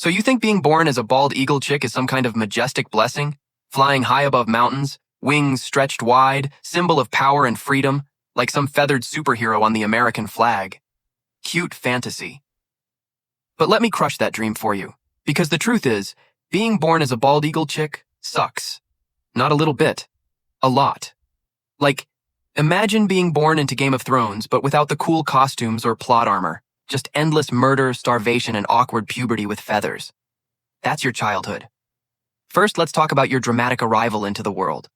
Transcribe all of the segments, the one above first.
So you think being born as a bald eagle chick is some kind of majestic blessing? Flying high above mountains, wings stretched wide, symbol of power and freedom, like some feathered superhero on the American flag. Cute fantasy. But let me crush that dream for you, because the truth is, being born as a bald eagle chick sucks. Not a little bit. A lot. Like, imagine being born into Game of Thrones, but without the cool costumes or plot armor. Just endless murder, starvation, and awkward puberty with feathers. That's your childhood. First, let's talk about your dramatic arrival into the world.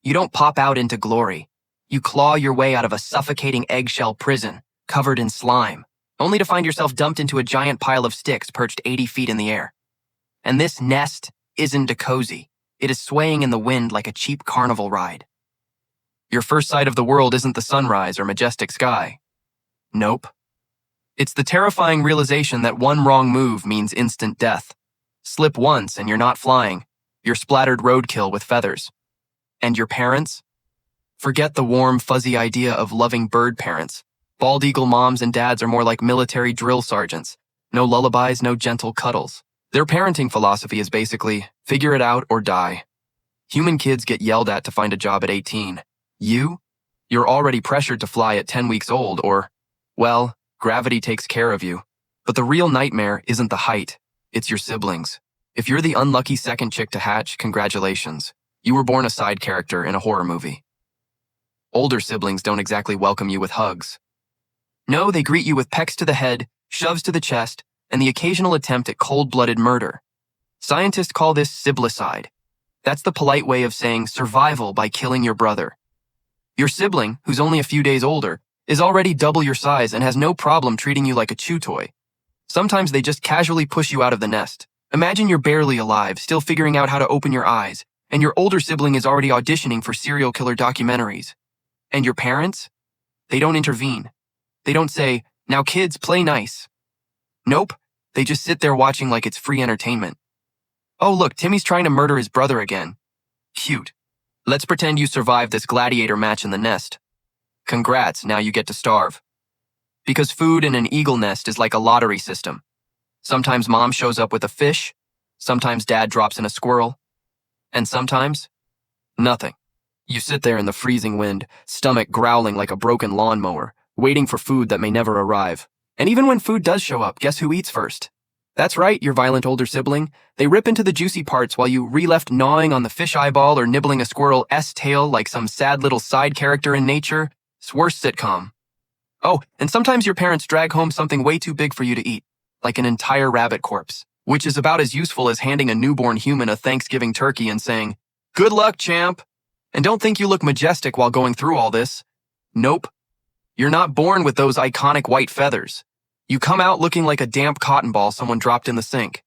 You don't pop out into glory. You claw your way out of a suffocating eggshell prison, covered in slime, only to find yourself dumped into a giant pile of sticks perched 80 feet in the air. And this nest isn't a cozy. It is swaying in the wind like a cheap carnival ride. Your first sight of the world isn't the sunrise or majestic sky. Nope. It's the terrifying realization that one wrong move means instant death. Slip once and you're not flying. You're splattered roadkill with feathers. And your parents? Forget the warm, fuzzy idea of loving bird parents. Bald eagle moms and dads are more like military drill sergeants. No lullabies, no gentle cuddles. Their parenting philosophy is basically, figure it out or die. Human kids get yelled at to find a job at 18. You're already pressured to fly at 10 weeks old or, well, gravity takes care of you. But the real nightmare isn't the height, it's your siblings. If you're the unlucky second chick to hatch, congratulations. You were born a side character in a horror movie. Older siblings don't exactly welcome you with hugs. No, they greet you with pecks to the head, shoves to the chest, and the occasional attempt at cold-blooded murder. Scientists call this siblicide. That's the polite way of saying survival by killing your brother. Your sibling, who's only a few days older, is already double your size and has no problem treating you like a chew toy. Sometimes they just casually push you out of the nest. Imagine you're barely alive, still figuring out how to open your eyes, and your older sibling is already auditioning for serial killer documentaries. And your parents? They don't intervene. They don't say, now kids, play nice. Nope, they just sit there watching like it's free entertainment. Oh look, Timmy's trying to murder his brother again. Cute. Let's pretend you survived this gladiator match in the nest. Congrats, now you get to starve. Because food in an eagle nest is like a lottery system. Sometimes mom shows up with a fish, sometimes dad drops in a squirrel, and sometimes, nothing. You sit there in the freezing wind, stomach growling like a broken lawnmower, waiting for food that may never arrive. And even when food does show up, guess who eats first? That's right, your violent older sibling. They rip into the juicy parts while you left gnawing on the fish eyeball or nibbling a squirrel's tail like some sad little side character in nature. It's worst sitcom. Oh, and sometimes your parents drag home something way too big for you to eat, like an entire rabbit corpse, which is about as useful as handing a newborn human a Thanksgiving turkey and saying, "Good luck, champ." And don't think you look majestic while going through all this. Nope. You're not born with those iconic white feathers. You come out looking like a damp cotton ball someone dropped in the sink.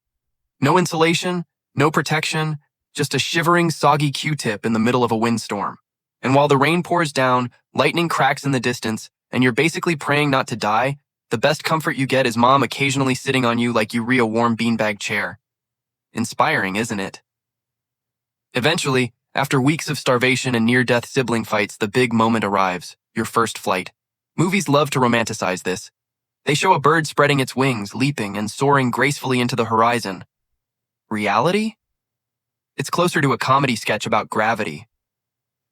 No insulation, no protection, just a shivering, soggy Q-tip in the middle of a windstorm. And while the rain pours down, lightning cracks in the distance, and you're basically praying not to die, the best comfort you get is mom occasionally sitting on you like you re a warm beanbag chair. Inspiring, isn't it? Eventually, after weeks of starvation and near-death sibling fights, the big moment arrives, your first flight. Movies love to romanticize this. They show a bird spreading its wings, leaping, and soaring gracefully into the horizon. Reality? It's closer to a comedy sketch about gravity.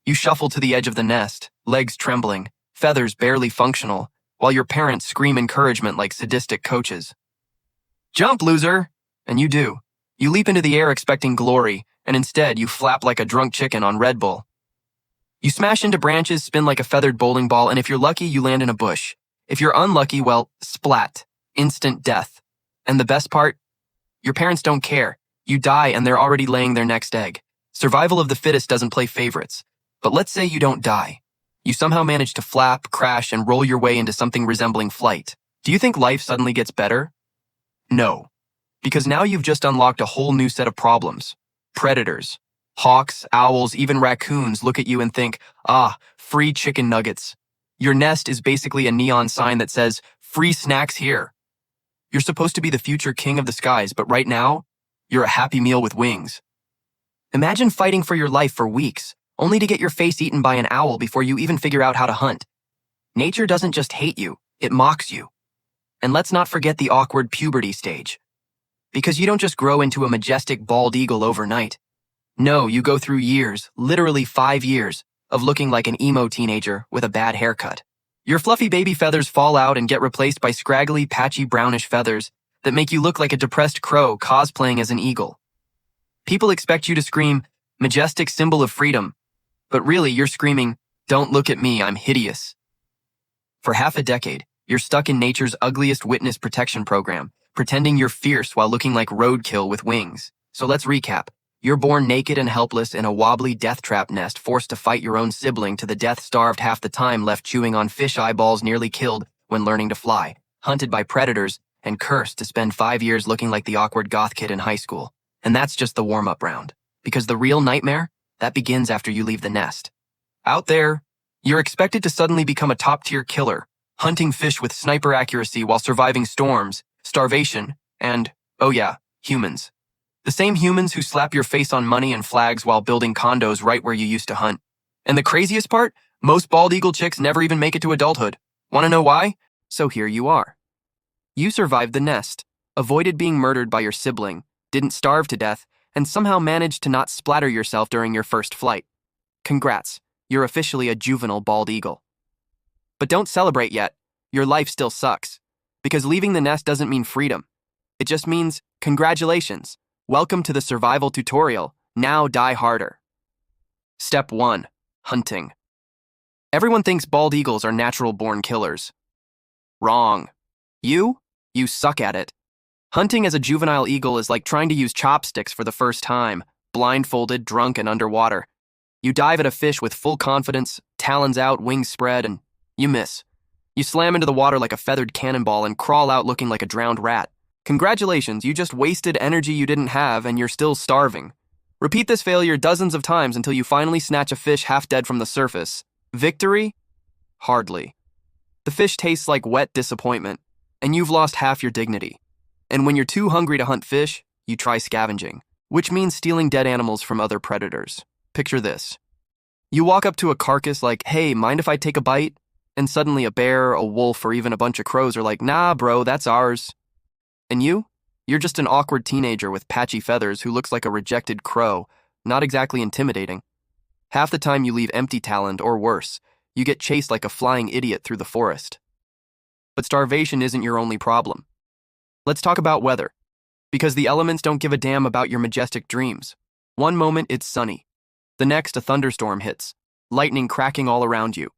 You shuffle to the edge of the nest, legs trembling, feathers barely functional, while your parents scream encouragement like sadistic coaches. Jump, loser! And you do. You leap into the air expecting glory, and instead you flap like a drunk chicken on Red Bull. You smash into branches, spin like a feathered bowling ball, and if you're lucky, you land in a bush. If you're unlucky, well, splat. Instant death. And the best part? Your parents don't care. You die and they're already laying their next egg. Survival of the fittest doesn't play favorites. But let's say you don't die. You somehow manage to flap, crash, and roll your way into something resembling flight. Do you think life suddenly gets better? No. Because now you've just unlocked a whole new set of problems. Predators. Hawks, owls, even raccoons look at you and think, ah, free chicken nuggets. Your nest is basically a neon sign that says, free snacks here. You're supposed to be the future king of the skies, but right now, you're a Happy Meal with wings. Imagine fighting for your life for weeks, only to get your face eaten by an owl before you even figure out how to hunt. Nature doesn't just hate you, it mocks you. And let's not forget the awkward puberty stage. Because you don't just grow into a majestic bald eagle overnight. No, you go through years, literally 5 years, of looking like an emo teenager with a bad haircut. Your fluffy baby feathers fall out and get replaced by scraggly, patchy brownish feathers that make you look like a depressed crow cosplaying as an eagle. People expect you to scream, "Majestic symbol of freedom," but really you're screaming, "Don't look at me, I'm hideous." For half a decade, you're stuck in nature's ugliest witness protection program, pretending you're fierce while looking like roadkill with wings. So let's recap. You're born naked and helpless in a wobbly death trap nest, forced to fight your own sibling to the death, starved half the time, left chewing on fish eyeballs, nearly killed when learning to fly, hunted by predators, and cursed to spend 5 years looking like the awkward goth kid in high school. And that's just the warm-up round. Because the real nightmare, that begins after you leave the nest. Out there, you're expected to suddenly become a top-tier killer, hunting fish with sniper accuracy while surviving storms, starvation, and, oh yeah, humans. The same humans who slap your face on money and flags while building condos right where you used to hunt. And the craziest part? Most bald eagle chicks never even make it to adulthood. Want to know why? So here you are. You survived the nest, avoided being murdered by your sibling, didn't starve to death, and somehow managed to not splatter yourself during your first flight. Congrats, you're officially a juvenile bald eagle. But don't celebrate yet. Your life still sucks. Because leaving the nest doesn't mean freedom. It just means, congratulations. Welcome to the survival tutorial. Now die harder. Step 1. Hunting. Everyone thinks bald eagles are natural-born killers. Wrong. You suck at it. Hunting as a juvenile eagle is like trying to use chopsticks for the first time, blindfolded, drunk, and underwater. You dive at a fish with full confidence, talons out, wings spread, and you miss. You slam into the water like a feathered cannonball and crawl out looking like a drowned rat. Congratulations, you just wasted energy you didn't have and you're still starving. Repeat this failure dozens of times until you finally snatch a fish half dead from the surface. Victory? Hardly. The fish tastes like wet disappointment, and you've lost half your dignity. And when you're too hungry to hunt fish, you try scavenging, which means stealing dead animals from other predators. Picture this. You walk up to a carcass like, "Hey, mind if I take a bite?" And suddenly a bear, a wolf, or even a bunch of crows are like, "Nah, bro, that's ours." And you're just an awkward teenager with patchy feathers who looks like a rejected crow, not exactly intimidating. Half the time you leave empty-taloned, or worse, you get chased like a flying idiot through the forest. But starvation isn't your only problem. Let's talk about weather, because the elements don't give a damn about your majestic dreams. One moment it's sunny, the next a thunderstorm hits, lightning cracking all around you.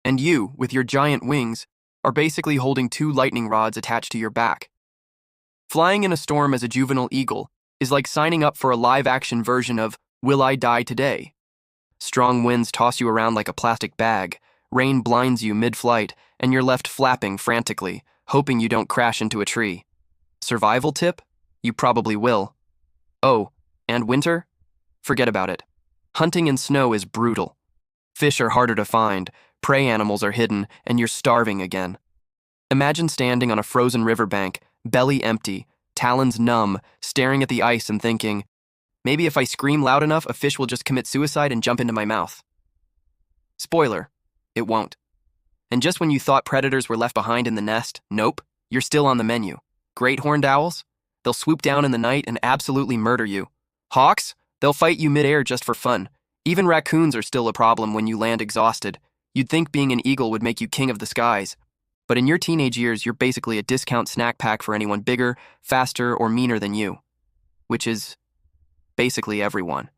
And you, with your giant wings, are basically holding 2 lightning rods attached to your back. Flying in a storm as a juvenile eagle is like signing up for a live-action version of Will I Die Today? Strong winds toss you around like a plastic bag, rain blinds you mid-flight, and you're left flapping frantically, hoping you don't crash into a tree. Survival tip? You probably will. Oh, and winter? Forget about it. Hunting in snow is brutal. Fish are harder to find, prey animals are hidden, and you're starving again. Imagine standing on a frozen riverbank, belly empty, talons numb, staring at the ice and thinking, maybe if I scream loud enough, a fish will just commit suicide and jump into my mouth. Spoiler, it won't. And just when you thought predators were left behind in the nest, nope, you're still on the menu. Great horned owls? They'll swoop down in the night and absolutely murder you. Hawks? They'll fight you midair just for fun. Even raccoons are still a problem when you land exhausted. You'd think being an eagle would make you king of the skies. But in your teenage years, you're basically a discount snack pack for anyone bigger, faster, or meaner than you. Which is basically everyone.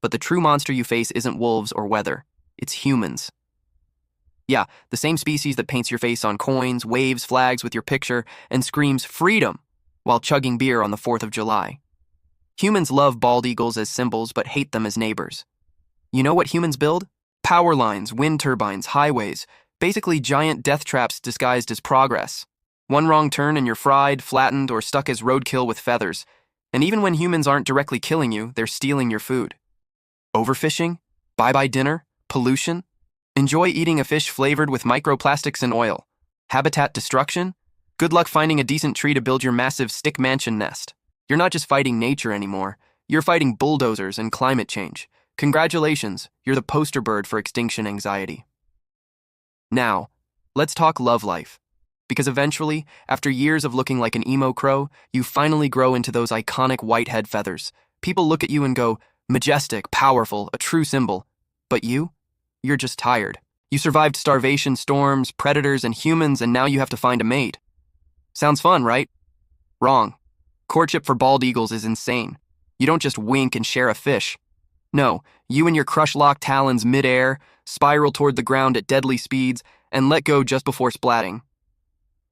But the true monster you face isn't wolves or weather. It's humans. Yeah, the same species that paints your face on coins, waves flags with your picture, and screams freedom while chugging beer on the 4th of July. Humans love bald eagles as symbols but hate them as neighbors. You know what humans build? Power lines, wind turbines, highways, basically giant death traps disguised as progress. One wrong turn and you're fried, flattened, or stuck as roadkill with feathers. And even when humans aren't directly killing you, they're stealing your food. Overfishing? Bye-bye dinner? Pollution? Enjoy eating a fish flavored with microplastics and oil. Habitat destruction? Good luck finding a decent tree to build your massive stick mansion nest. You're not just fighting nature anymore. You're fighting bulldozers and climate change. Congratulations, you're the poster bird for extinction anxiety. Now, let's talk love life. Because eventually, after years of looking like an emo crow, you finally grow into those iconic white head feathers. People look at you and go, majestic, powerful, a true symbol. But you're just tired. You survived starvation, storms, predators, and humans, and now you have to find a mate. Sounds fun, right? Wrong. Courtship for bald eagles is insane. You don't just wink and share a fish. No, you and your crush-locked talons mid-air, spiral toward the ground at deadly speeds, and let go just before splatting.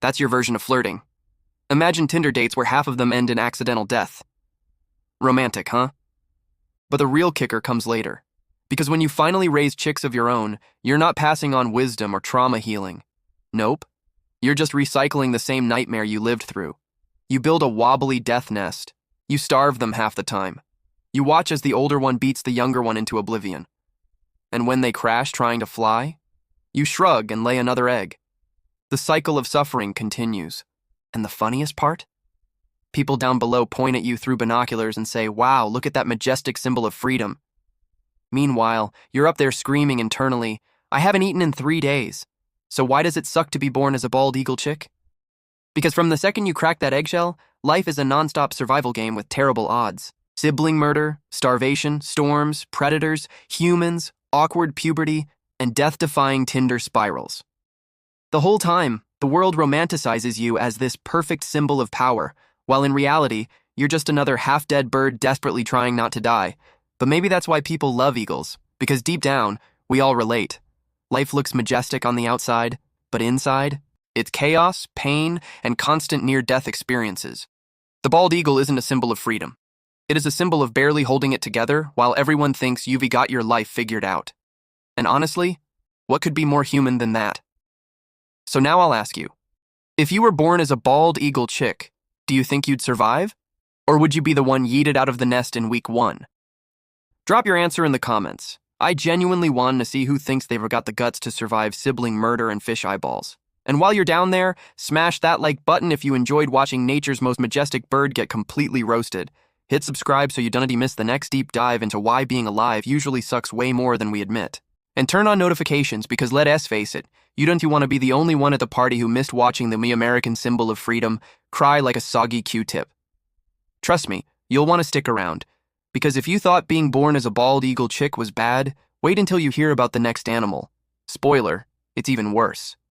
That's your version of flirting. Imagine Tinder dates where half of them end in accidental death. Romantic, huh? But the real kicker comes later. Because when you finally raise chicks of your own, you're not passing on wisdom or trauma healing. Nope. You're just recycling the same nightmare you lived through. You build a wobbly death nest. You starve them half the time. You watch as the older one beats the younger one into oblivion. And when they crash trying to fly, you shrug and lay another egg. The cycle of suffering continues. And the funniest part? People down below point at you through binoculars and say, wow, look at that majestic symbol of freedom. Meanwhile, you're up there screaming internally, I haven't eaten in 3 days. So why does it suck to be born as a bald eagle chick? Because from the second you crack that eggshell, life is a non-stop survival game with terrible odds. Sibling murder, starvation, storms, predators, humans, awkward puberty, and death-defying Tinder spirals. The whole time, the world romanticizes you as this perfect symbol of power, while in reality, you're just another half-dead bird desperately trying not to die. But maybe that's why people love eagles, because deep down, we all relate. Life looks majestic on the outside, but inside, it's chaos, pain, and constant near-death experiences. The bald eagle isn't a symbol of freedom. It is a symbol of barely holding it together while everyone thinks you've got your life figured out. And honestly, what could be more human than that? So now I'll ask you, if you were born as a bald eagle chick, do you think you'd survive? Or would you be the one yeeted out of the nest in week 1? Drop your answer in the comments. I genuinely want to see who thinks they've got the guts to survive sibling murder and fish eyeballs. And while you're down there, smash that like button if you enjoyed watching nature's most majestic bird get completely roasted. Hit subscribe so you don't miss the next deep dive into why being alive usually sucks way more than we admit. And turn on notifications because let's face it, you want to be the only one at the party who missed watching the American symbol of freedom cry like a soggy Q-tip. Trust me, you'll want to stick around. Because if you thought being born as a bald eagle chick was bad, wait until you hear about the next animal. Spoiler, it's even worse.